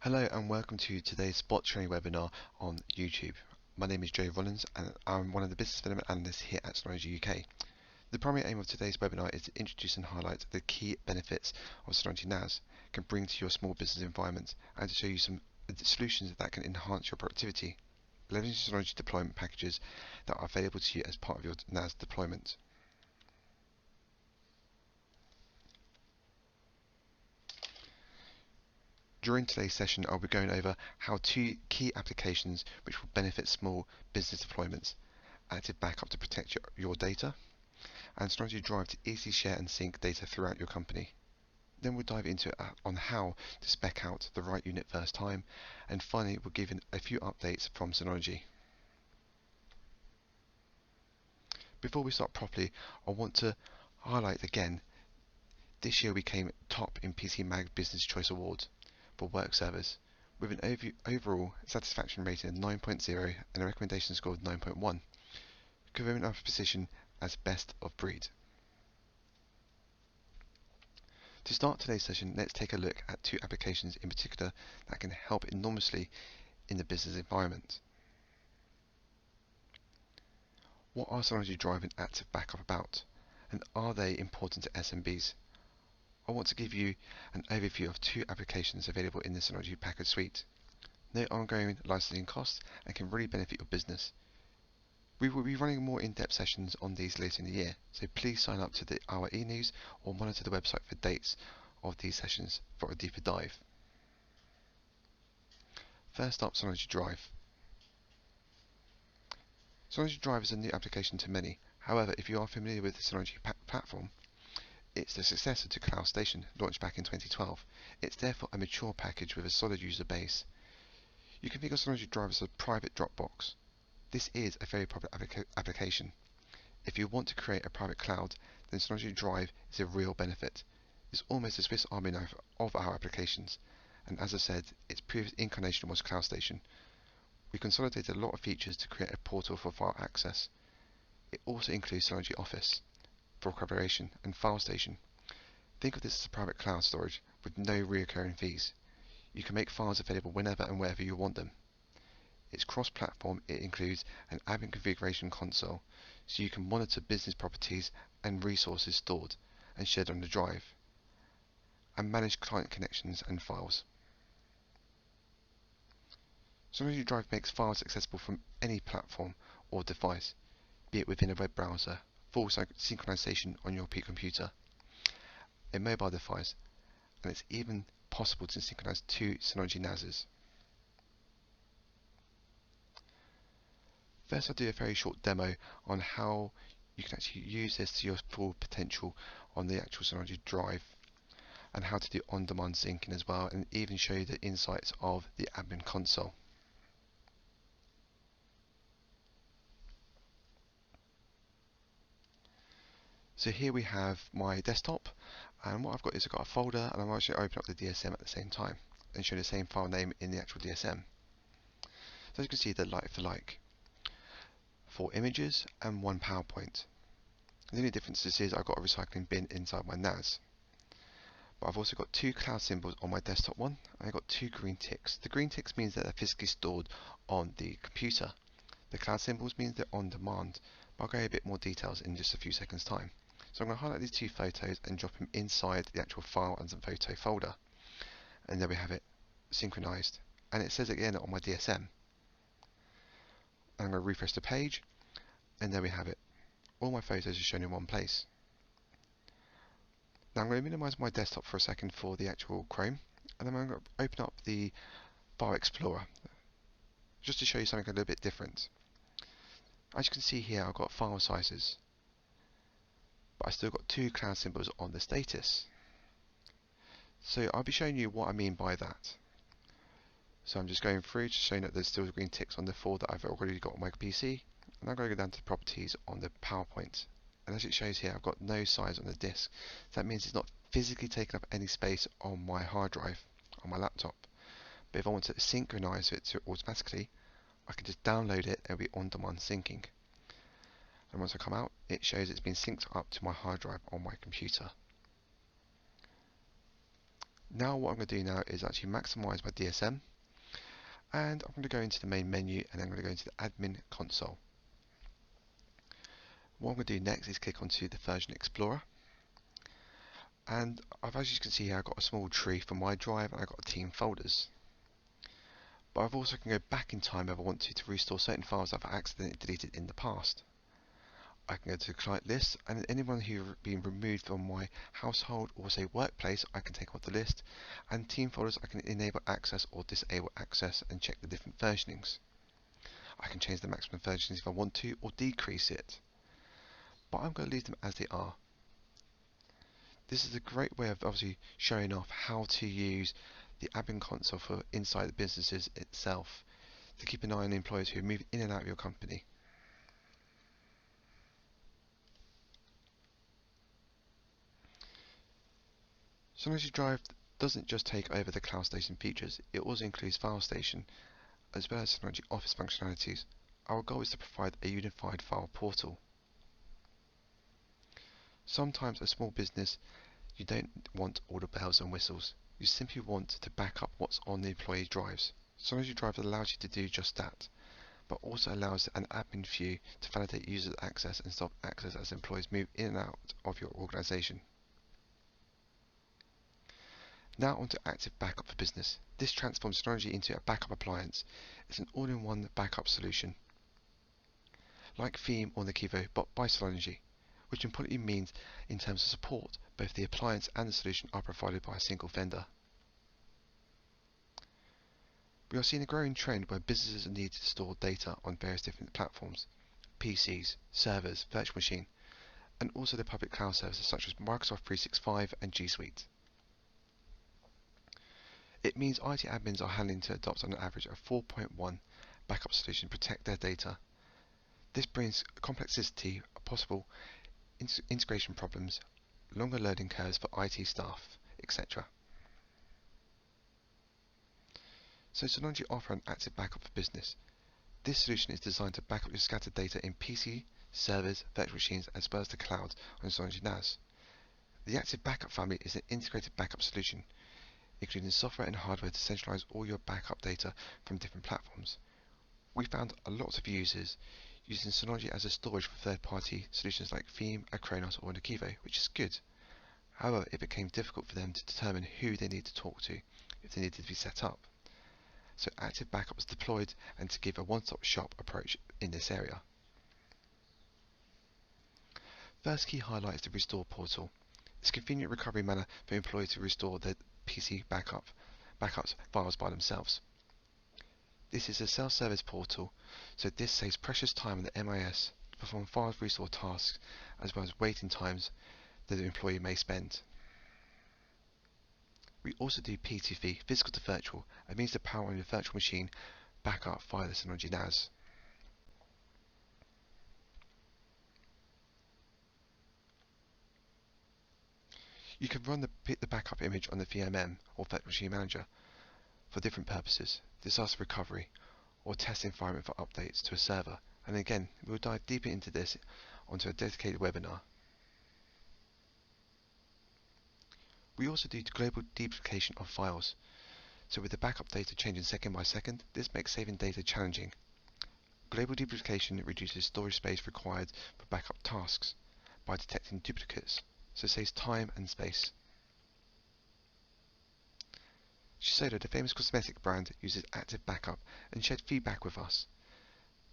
Hello and welcome to today's spot training webinar on YouTube. My name is Joe Rollins and I'm one of the business development analysts here at Synology UK. The primary aim of today's webinar is to introduce and highlight the key benefits of Synology NAS can bring to your small business environment and to show you some solutions that can enhance your productivity, leveraging Synology deployment packages that are available to you as part of your NAS deployment. During today's session, I'll be going over how two key applications which will benefit small business deployments: Active Backup to protect your data, and Synology Drive to easily share and sync data throughout your company. Then we'll dive into on how to spec out the right unit first time, and finally we'll give a few updates from Synology. Before we start properly, I want to highlight again, this year we came top in PC Mag Business Choice Awards for work servers, with an overall satisfaction rating of 9.0 and a recommendation score of 9.1, confirming our position as best of breed. To start today's session, let's take a look at two applications in particular that can help enormously in the business environment. What are Synology Drive and Active Backup about, and are they important to SMBs? I want to give you an overview of two applications available in the Synology package suite. No ongoing licensing costs and can really benefit your business. We will be running more in-depth sessions on these later in the year, so please sign up to our e-news or monitor the website for dates of these sessions for a deeper dive. First up, Synology Drive. Synology Drive is a new application to many. However, if you are familiar with the Synology platform, it's the successor to Cloud Station, launched back in 2012. It's therefore a mature package with a solid user base. You can think of Synology Drive as a private Dropbox. This is a very popular application. If you want to create a private cloud, then Synology Drive is a real benefit. It's almost a Swiss Army knife of our applications, and as I said, its previous incarnation was Cloud Station. We consolidated a lot of features to create a portal for file access. It also includes Synology Office for collaboration and File Station. Think of this as a private cloud storage with no recurring fees. You can make files available whenever and wherever you want them. It's cross-platform. It includes an admin configuration console, so you can monitor business properties and resources stored and shared on the drive, and manage client connections and files. Synology Drive makes files accessible from any platform or device, be it within a web browser, full synchronization on your computer, a mobile device, and it's even possible to synchronize two Synology NASes. First, I'll do a very short demo on how you can actually use this to your full potential on the actual Synology Drive, and how to do on-demand syncing as well, and even show you the insights of the admin console. So here we have my desktop, and what I've got is I've got a folder, and I'm actually opening up the DSM at the same time and show the same file name in the actual DSM. So as you can see, they're like for like. 4 images and 1 PowerPoint. The only difference is I've got a recycling bin inside my NAS. But I've also got 2 cloud symbols on my desktop one, and I've got 2 green ticks. The green ticks means that they're physically stored on the computer. The cloud symbols means they're on demand, but I'll go into a bit more details in just a few seconds time. So I'm going to highlight these 2 photos and drop them inside the actual file and some photo folder. And there we have it, synchronized. And it says again on my DSM. And I'm going to refresh the page, and there we have it. All my photos are shown in one place. Now I'm going to minimize my desktop for a second for the actual Chrome, and then I'm going to open up the File Explorer just to show you something a little bit different. As you can see here, I've got file sizes, but I still got 2 cloud symbols on the status. So I'll be showing you what I mean by that. So I'm just going through, just showing that there's still green ticks on the 4 that I've already got on my PC, and I'm going to go down to the properties on the PowerPoint. And as it shows here, I've got no size on the disk. So that means it's not physically taking up any space on my hard drive, on my laptop. But if I want to synchronize it to automatically, I can just download it and it'll be on-demand syncing. And once I come out, it shows it's been synced up to my hard drive on my computer. Now what I'm going to do now is actually maximize my DSM, and I'm going to go into the main menu and then I'm going to go into the admin console. What I'm going to do next is click onto the version explorer, and as you can see here, I've got a small tree for my drive and I've got team folders. But I've also can go back in time if I want to restore certain files I've accidentally deleted in the past. I can go to the client list, and anyone who has been removed from my household or say workplace I can take off the list, and team folders I can enable access or disable access and check the different versionings. I can change the maximum versions if I want to or decrease it, but I'm going to leave them as they are. This is a great way of obviously showing off how to use the admin console for inside the businesses itself to keep an eye on employees who move in and out of your company. Synology Drive doesn't just take over the Cloud Station features, it also includes File Station as well as Synology Office functionalities. Our goal is to provide a unified file portal. Sometimes a small business, you don't want all the bells and whistles. You simply want to back up what's on the employee drives. Synology Drive allows you to do just that, but also allows an admin view to validate user access and stop access as employees move in and out of your organization. Now onto Active Backup for Business. This transforms Synology into a backup appliance. It's an all-in-one backup solution, like Veeam or Nekivo, but by Synology, which importantly means in terms of support, both the appliance and the solution are provided by a single vendor. We are seeing a growing trend where businesses need to store data on various different platforms, PCs, servers, virtual machine, and also the public cloud services such as Microsoft 365 and G Suite. It means IT admins are having to adopt on an average of 4.1 backup solution to protect their data. This brings complexity, possible integration problems, longer learning curves for IT staff, etc. So Synology offers an active backup for business. This solution is designed to back up your scattered data in PC, servers, virtual machines, as well as the cloud on Synology NAS. The Active Backup family is an integrated backup solution, including software and hardware to centralize all your backup data from different platforms. We found a lot of users using Synology as a storage for third-party solutions like Veeam, Acronis or Nekivo, which is good. However, it became difficult for them to determine who they need to talk to if they needed to be set up. So Active Backup was deployed and to give a one-stop shop approach in this area. First key highlight is the Restore portal. It's a convenient recovery manner for employees to restore their PC backups files by themselves. This is a self-service portal, so this saves precious time on the MIS to perform file restore tasks as well as waiting times that the employee may spend. We also do P2V, physical to virtual, and means to power on your virtual machine backup via the Synology NAS. You can run the backup image on the VMM or Virtual Machine Manager for different purposes, disaster recovery, or test environment for updates to a server. And again, we'll dive deeper into this onto a dedicated webinar. We also do global deduplication of files. So with the backup data changing second by second, this makes saving data challenging. Global deduplication reduces storage space required for backup tasks by detecting duplicates, so it saves time and space. Shiseido, the famous cosmetic brand, uses Active Backup and shared feedback with us.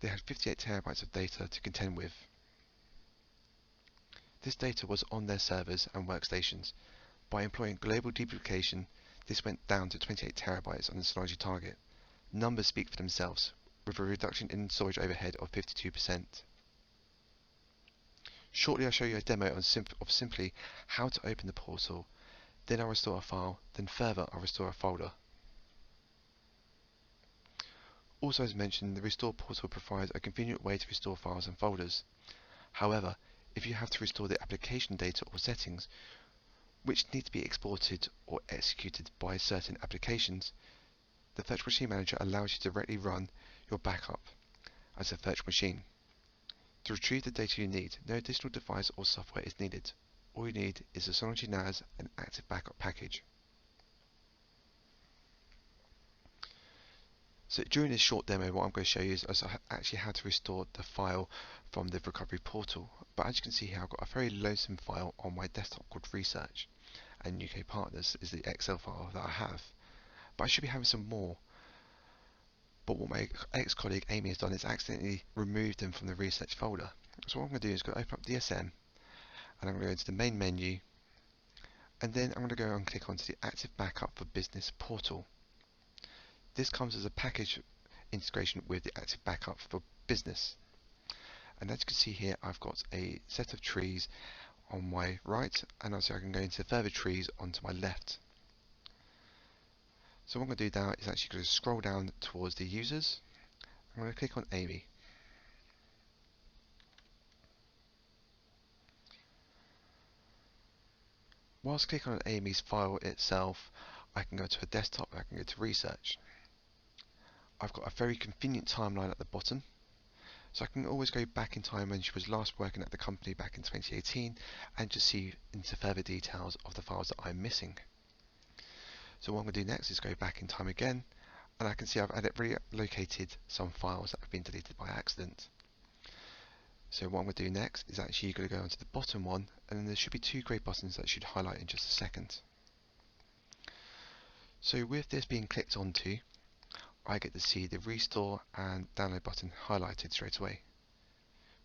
They had 58 terabytes of data to contend with. This data was on their servers and workstations. By employing global deduplication, this went down to 28 terabytes on the Synology target. Numbers speak for themselves, with a reduction in storage overhead of 52%. Shortly I'll show you a demo of simply how to open the portal, then I'll restore a file, then further I'll restore a folder. Also, as mentioned, the Restore portal provides a convenient way to restore files and folders. However, if you have to restore the application data or settings, which need to be exported or executed by certain applications, the Virtual Machine Manager allows you to directly run your backup as a virtual machine. To retrieve the data you need, no additional device or software is needed. All you need is a Synology NAS and Active Backup package. So during this short demo, what I'm going to show you is actually how to restore the file from the recovery portal. But as you can see here, I've got a very lonesome file on my desktop called Research, and UK Partners is the Excel file that I have. But I should be having some more. But what my ex-colleague Amy has done is accidentally removed them from the Research folder. So what I'm going to do is go open up DSM, and I'm going to go into the main menu, and then I'm going to go and click onto the Active Backup for Business portal. This comes as a package integration with the Active Backup for Business. And as you can see here, I've got a set of trees on my right, and also I can go into further trees onto my left. So what I'm going to do now is actually going to scroll down towards the users. I'm going to click on Amy. Whilst clicking on Amy's file itself, I can go to a desktop, I can go to Research. I've got a very convenient timeline at the bottom, so I can always go back in time when she was last working at the company back in 2018 and just see into further details of the files that I'm missing. So what I'm going to do next is go back in time again, and I can see I've relocated some files that have been deleted by accident. So what I'm going to do next is actually going to go onto the bottom one, and then there should be two grey buttons that should highlight in just a second. So with this being clicked onto, I get to see the restore and download button highlighted straight away.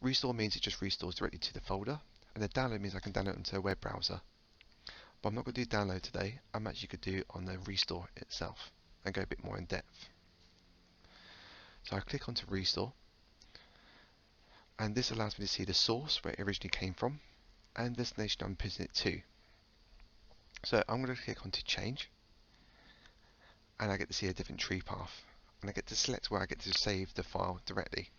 Restore means it just restores directly to the folder, and the download means I can download it onto a web browser. But I'm not going to do download today, I'm actually going to do it on the restore itself and go a bit more in depth. So I click onto restore, and this allows me to see the source where it originally came from and the destination I'm putting it to. So I'm going to click onto change, and I get to see a different tree path, and I get to select where I get to save the file directly.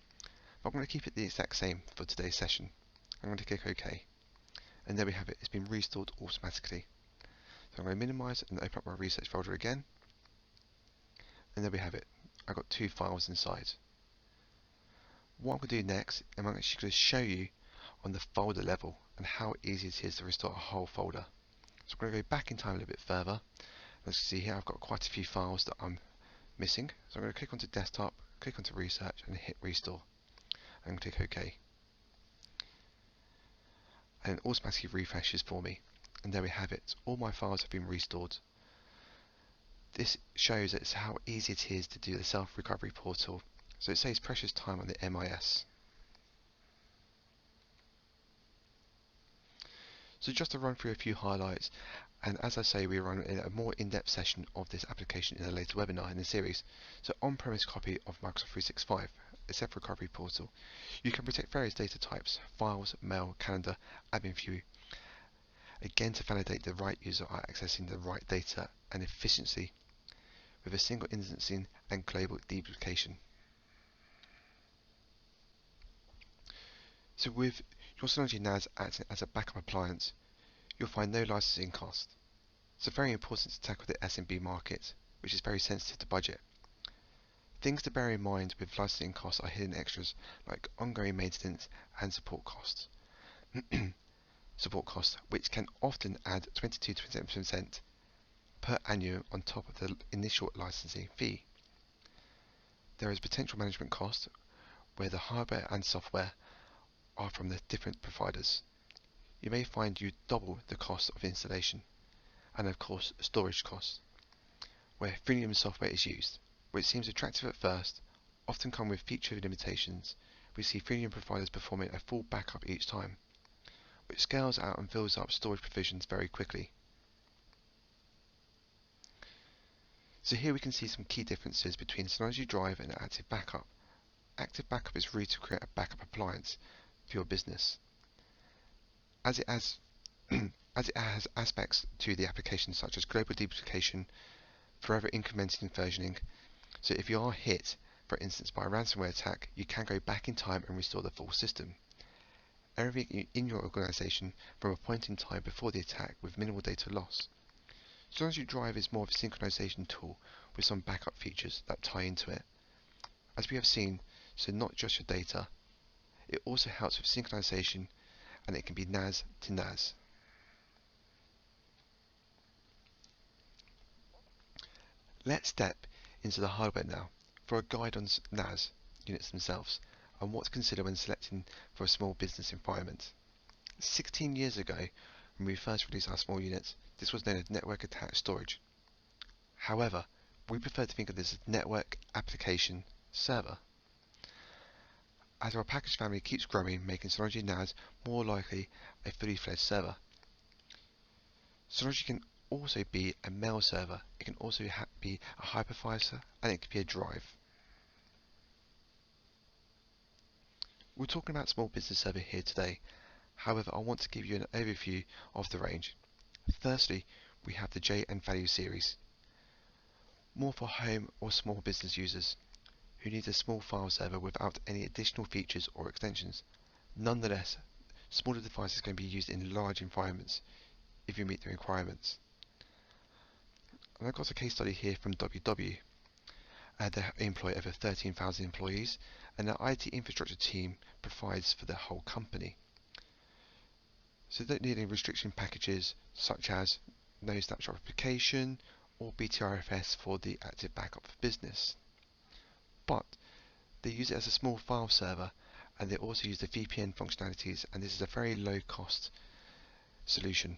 But I'm going to keep it the exact same for today's session. I'm going to click OK, and there we have it, it's been restored automatically. So I'm going to minimize and open up my research folder again, and there we have it, I've got two files inside. What I'm going to do next, I'm actually going to show you on the folder level and how easy it is to restore a whole folder. So I'm going to go back in time a little bit further. As you can see here, I've got quite a few files that I'm missing. So I'm going to click onto desktop, click onto research, and hit restore, and click OK. And it automatically refreshes for me. And there we have it, all my files have been restored. This shows us how easy it is to do the self-recovery portal, so it saves precious time on the MIS. So just to run through a few highlights, and as I say, we run a more in-depth session of this application in a later webinar in the series. So on-premise copy of Microsoft 365, a self-recovery portal. You can protect various data types, files, mail, calendar, admin view, again to validate the right user are accessing the right data and efficiency with a single instancing and global duplication. So with your Synology NAS acting as a backup appliance, you'll find no licensing cost. So very important to tackle the SMB market, which is very sensitive to budget. Things to bear in mind with licensing costs are hidden extras like ongoing maintenance and support costs. Which can often add 22 to 27% per annum on top of the initial licensing fee. There is potential management cost where the hardware and software are from the different providers. You may find you double the cost of installation, and of course storage costs, where freemium software is used, which seems attractive at first, often come with feature limitations. We see freemium providers performing a full backup each time, which scales out and fills up storage provisions very quickly. So here we can see some key differences between Synology Drive and Active Backup. Active Backup is really to create a backup appliance for your business, as it has aspects to the application such as global duplication, forever incrementing and versioning. So if you are hit, for instance, by a ransomware attack, you can go back in time and restore the full system. Everything in your organization from a point in time before the attack with minimal data loss. Synology Drive is more of a synchronization tool with some backup features that tie into it. As we have seen, so not just your data, it also helps with synchronization, and it can be NAS to NAS. Let's step into the hardware now. for a guide on NAS units themselves and what to consider when selecting for a small business environment. 16 years ago, when we first released our small units, this was known as network attached storage. However, we prefer to think of this as network application server. As our package family keeps growing, making Synology NAS more likely a fully fledged server. Synology can also be a mail server, it can also be a hypervisor, and it can be a drive. We're talking about small business server here today, however I want to give you an overview of the range. Firstly, we have the J and Value series, more for home or small business users who need a small file server without any additional features or extensions. Nonetheless, smaller devices can be used in large environments if you meet the requirements. And I've got a case study here from WW. They employ over 13,000 employees, and their IT infrastructure team provides for the whole company. So they don't need any restriction packages such as no snapshot replication or BTRFS for the active backup for business. But they use it as a small file server, and they also use the VPN functionalities, and this is a very low cost solution.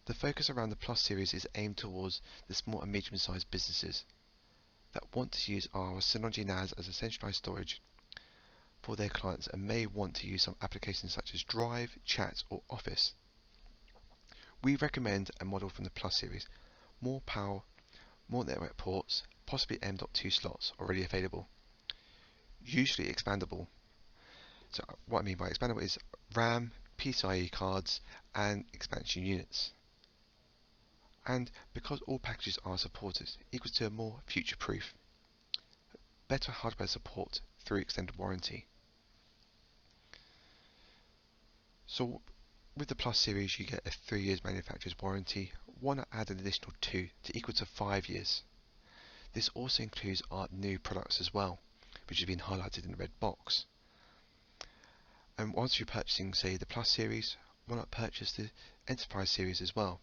The focus around the Plus series is aimed towards the small and medium-sized businesses that want to use our Synology NAS as a centralized storage for their clients and may want to use some applications such as Drive, Chat or Office. We recommend a model from the Plus series, more power, more network ports, possibly M.2 slots already available, usually expandable. So what I mean by expandable is RAM, PCIe cards and expansion units. And because all packages are supported, equals to a more future-proof, better hardware support through extended warranty. So with the Plus series you get a 3 years manufacturer's warranty, one add an additional 2 to equal to 5 years. This also includes our new products as well, which have been highlighted in the red box. And once you're purchasing, say, the Plus series, why not purchase the Enterprise series as well,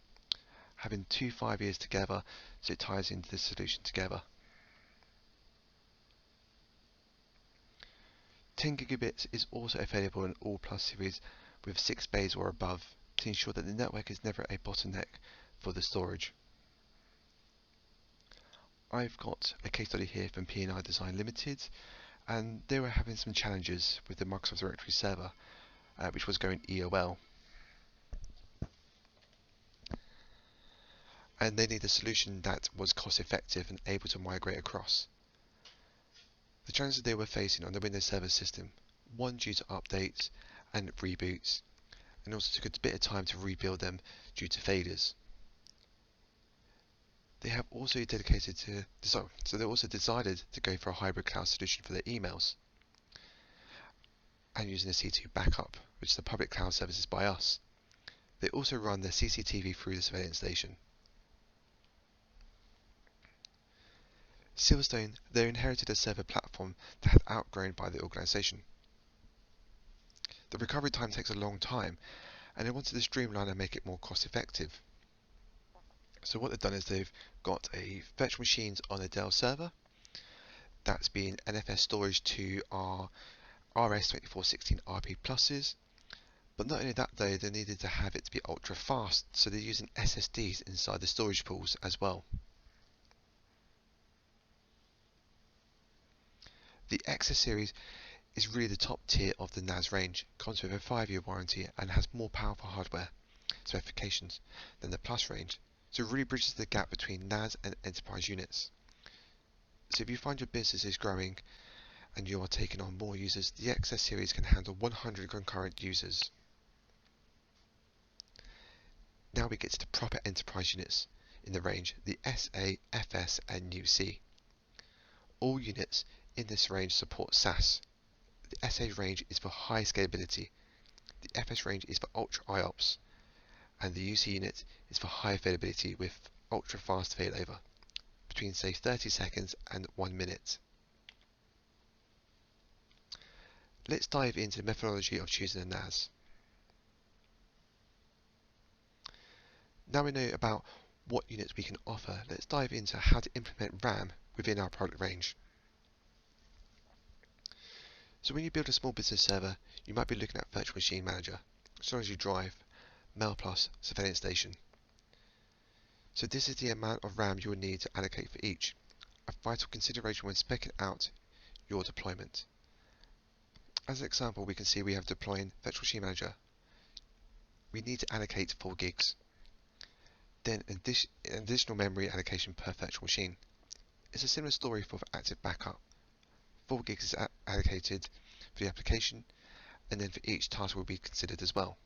having 2 5 years together, so it ties into the solution together. 10 gigabits is also available in all Plus series with 6 bays or above to ensure that the network is never a bottleneck for the storage. I've got a case study here from P&I Design Limited, and they were having some challenges with the Microsoft Directory server, which was going EOL. And they needed a solution that was cost effective and able to migrate across. The challenges they were facing on the Windows Server system, one due to updates and reboots, and also took a bit of time to rebuild them due to failures. They have also they also decided to go for a hybrid cloud solution for their emails and using a C2 backup, which is the public cloud services by us. They also run their CCTV through the surveillance station. Silverstone, they inherited a server platform that had outgrown by the organisation. The recovery time takes a long time, and they wanted to streamline and make it more cost effective. So what they've done is they've got a virtual machines on a Dell server that's been NFS storage to our RS2416 RP pluses, but not only that though, they needed to have it to be ultra fast, so they're using SSDs inside the storage pools as well. The XS series is really the top tier of the NAS range, comes with a 5-year warranty and has more powerful hardware specifications than the Plus range, so it really bridges the gap between NAS and enterprise units. So if you find your business is growing and you are taking on more users, the XS series can handle 100 concurrent users. Now we get to the proper enterprise units in the range, the SA, FS and UC. All units in this range support SAS. The SA range is for high scalability, the FS range is for ultra IOPS, and the UC unit is for high availability with ultra fast failover, between say 30 seconds and 1 minute. Let's dive into the methodology of choosing a NAS. Now we know about what units we can offer, let's dive into how to implement RAM within our product range. So when you build a small business server, you might be looking at Virtual Machine Manager, Synology Drive, Mail Plus, Surveillance Station. So this is the amount of RAM you will need to allocate for each, a vital consideration when speccing out your deployment. As an example, we can see we have deploying Virtual Machine Manager. We need to allocate 4 gigs. Then an additional memory allocation per virtual machine. It's a similar story for active backup. 4 gigs is allocated for the application, and then for each task will be considered as well.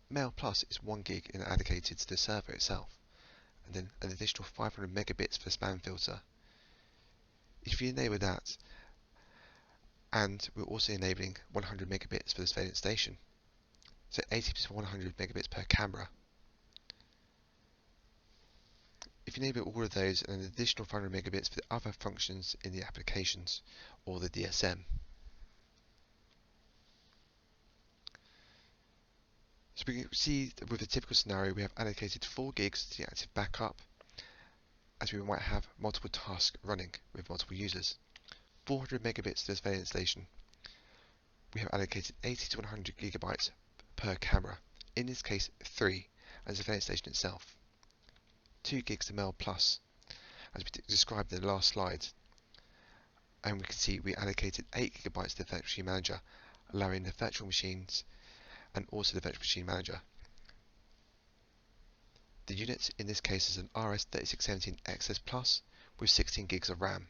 Mail Plus is 1 gig and allocated to the server itself, and then an additional 500 megabits for spam filter. If you enable that, and we're also enabling 100 megabits for the surveillance station, so 80 to 100 megabits per camera. If you enable all of those, and an additional 500 megabits for the other functions in the applications or the DSM. So we can see that with a typical scenario, we have allocated 4 gigs to the active backup, as we might have multiple tasks running with multiple users. 400 megabits to the surveillance station. We have allocated 80 to 100 gigabytes per camera. In this case, 3, as the surveillance station itself. 2 gigs to Mail Plus, as we described in the last slide. And we can see we allocated 8 gigabytes to the Virtual Machine Manager, allowing the virtual machines and also the Virtual Machine Manager. The unit in this case is an RS3617 XS Plus with 16 gigs of RAM.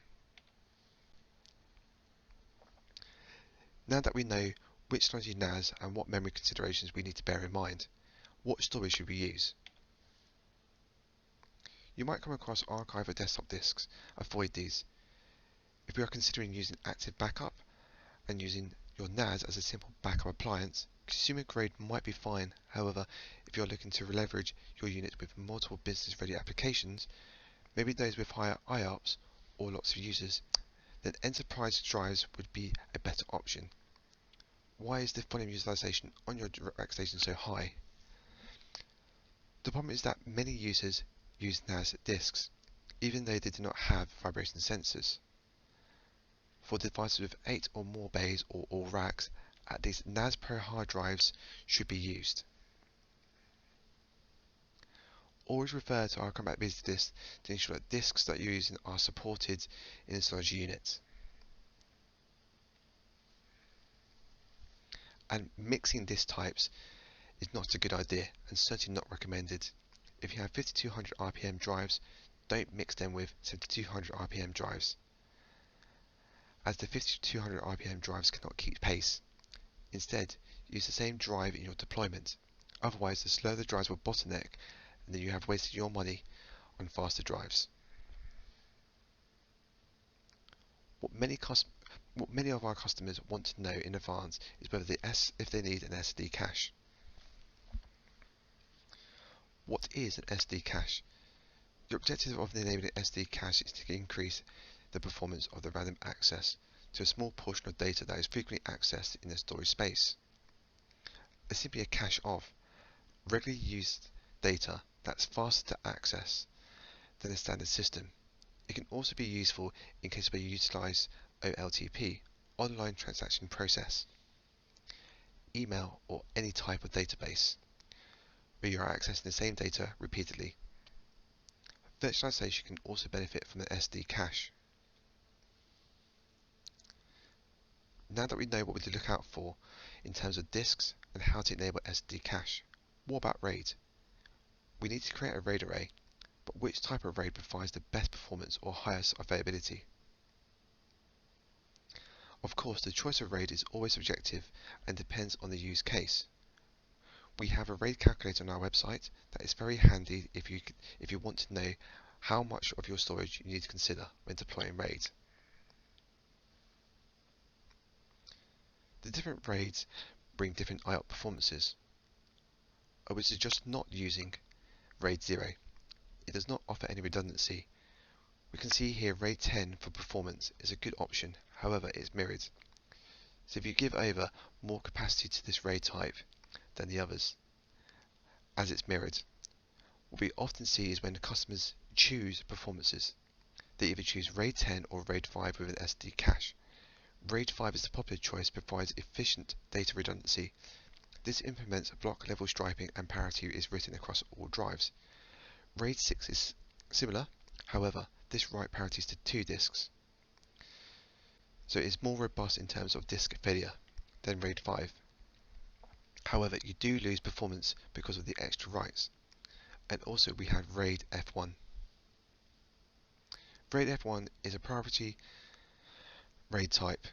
Now that we know which Synology NAS and what memory considerations we need to bear in mind, what storage should we use? You might come across archive or desktop disks. Avoid these. If we are considering using active backup and using your NAS as a simple backup appliance, consumer grade might be fine. However, if you're looking to leverage your unit with multiple business ready applications, maybe those with higher IOPS or lots of users, then enterprise drives would be a better option. Why is the volume utilization on your workstation so high? The problem is that many users use NAS disks, even though they do not have vibration sensors. For devices with 8 or more bays or all racks, at least NAS Pro hard drives should be used. Always refer to our compatibility list to ensure that disks that you're using are supported in the Synology unit. And mixing disk types is not a good idea and certainly not recommended. If you have 5200 RPM drives, don't mix them with 7200 RPM drives, as the 5200 RPM drives cannot keep pace. Instead, use the same drive in your deployment. Otherwise, the slower the drives will bottleneck, and then you have wasted your money on faster drives. What many of our customers want to know in advance is whether if they need an SD cache. What is an SD cache? The objective of enabling SD cache is to increase the performance of the random access to a small portion of data that is frequently accessed in the storage space. It's simply a cache of regularly used data that's faster to access than a standard system. It can also be useful in case we utilize OLTP, online transaction process, email or any type of database, where you are accessing the same data repeatedly. Virtualization can also benefit from an SD cache. Now that we know what to look out for in terms of disks and how to enable SD cache, what about RAID? We need to create a RAID array, but which type of RAID provides the best performance or highest availability? Of course, the choice of RAID is always subjective and depends on the use case. We have a RAID calculator on our website that is very handy if you want to know how much of your storage you need to consider when deploying RAID. The different RAIDs bring different IOP performances. I would suggest not using RAID 0. It does not offer any redundancy. We can see here RAID 10 for performance is a good option, however it's mirrored. So if you give over more capacity to this RAID type than the others, as it's mirrored, What we often see is when customers choose performances, they either choose RAID 10 or RAID 5 with an SD cache. RAID 5 is the popular choice, provides efficient data redundancy. This implements block level striping and parity is written across all drives. RAID 6 is similar, however, this write parities to 2 disks, so it is more robust in terms of disk failure than RAID 5. However, you do lose performance because of the extra writes. And also we have RAID F1. RAID F1 is a proprietary RAID type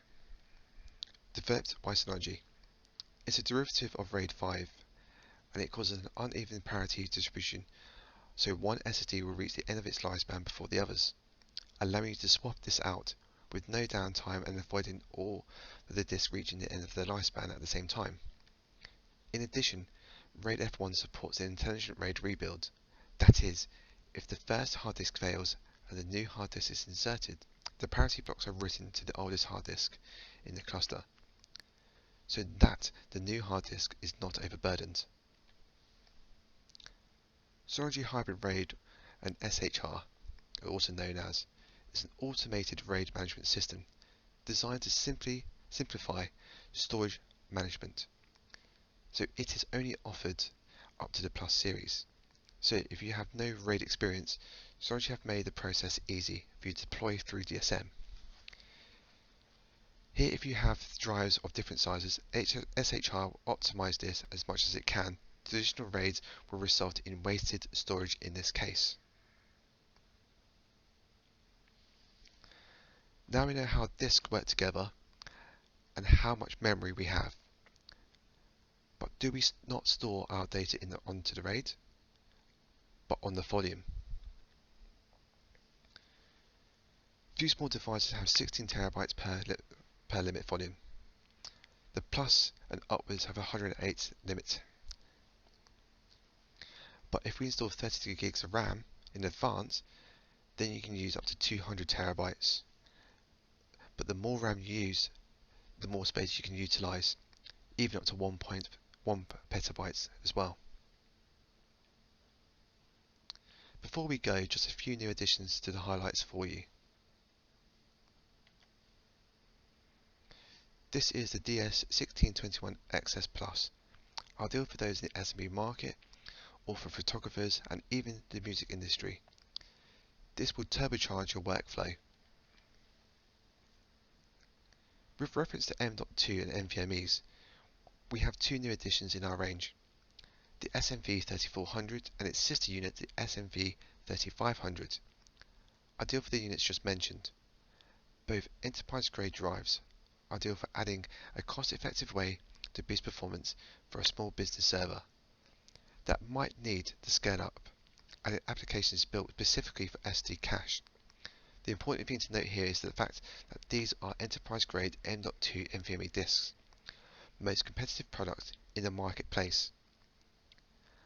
developed by Synology. It's a derivative of RAID 5 and it causes an uneven parity distribution, so one SSD will reach the end of its lifespan before the others, allowing you to swap this out with no downtime and avoiding all of the disks reaching the end of their lifespan at the same time. In addition, RAID F1 supports an intelligent RAID rebuild. That is, if the first hard disk fails and the new hard disk is inserted, the parity blocks are written to the oldest hard disk in the cluster, so that the new hard disk is not overburdened. Synology Hybrid RAID and SHR, also known as, is an automated RAID management system designed to simplify storage management. So it is only offered up to the Plus series. So if you have no RAID experience, Synology have made the process easy for you to deploy through DSM. Here, if you have drives of different sizes, SHR will optimize this as much as it can. Traditional RAIDs will result in wasted storage in this case. Now we know how disks work together and how much memory we have. But do we not store our data onto the RAID, but on the volume? Few small devices have 16 terabytes per limit volume. The Plus and upwards have a 108 limit. But if we install 32 gigs of RAM in advance, then you can use up to 200 terabytes. But the more RAM you use, the more space you can utilize, even up to 1.1 petabytes as well. Before we go, just a few new additions to the highlights for you. This is the DS1621XS Plus, ideal for those in the SMB market or for photographers and even the music industry. This will turbocharge your workflow. With reference to M.2 and NVMe's, we have 2 new additions in our range. The SMV3400 and its sister unit, the SMV3500, ideal for the units just mentioned. Both enterprise-grade drives, ideal for adding a cost-effective way to boost performance for a small business server that might need to scale up, and an application is built specifically for SD cache. The important thing to note here is the fact that these are enterprise-grade M.2 NVMe disks. Most competitive products in the marketplace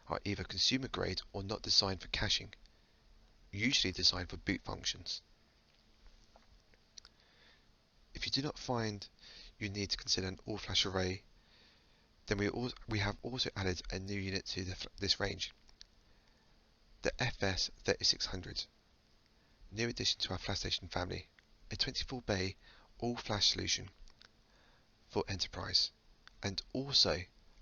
are either consumer grade or not designed for caching, usually designed for boot functions. If you do not find you need to consider an all-flash array, then we have also added a new unit to this range, the FS3600, new addition to our FlashStation family, a 24-bay all-flash solution for enterprise, and also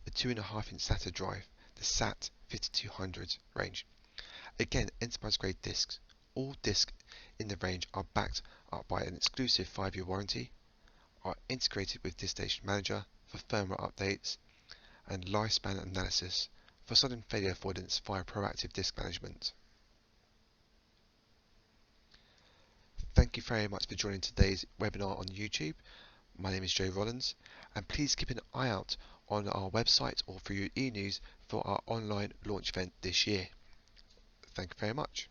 a 2.5-inch SATA drive, the SAT5200 range. Again, enterprise-grade disks. All disks in the range are backed up by an exclusive 5-year warranty, are integrated with DiskStation Manager for firmware updates, and lifespan analysis for sudden failure avoidance via proactive disk management. Thank you very much for joining today's webinar on YouTube. My name is Joe Rollins, and please keep an eye out on our website or through your e-news for our online launch event this year. Thank you very much.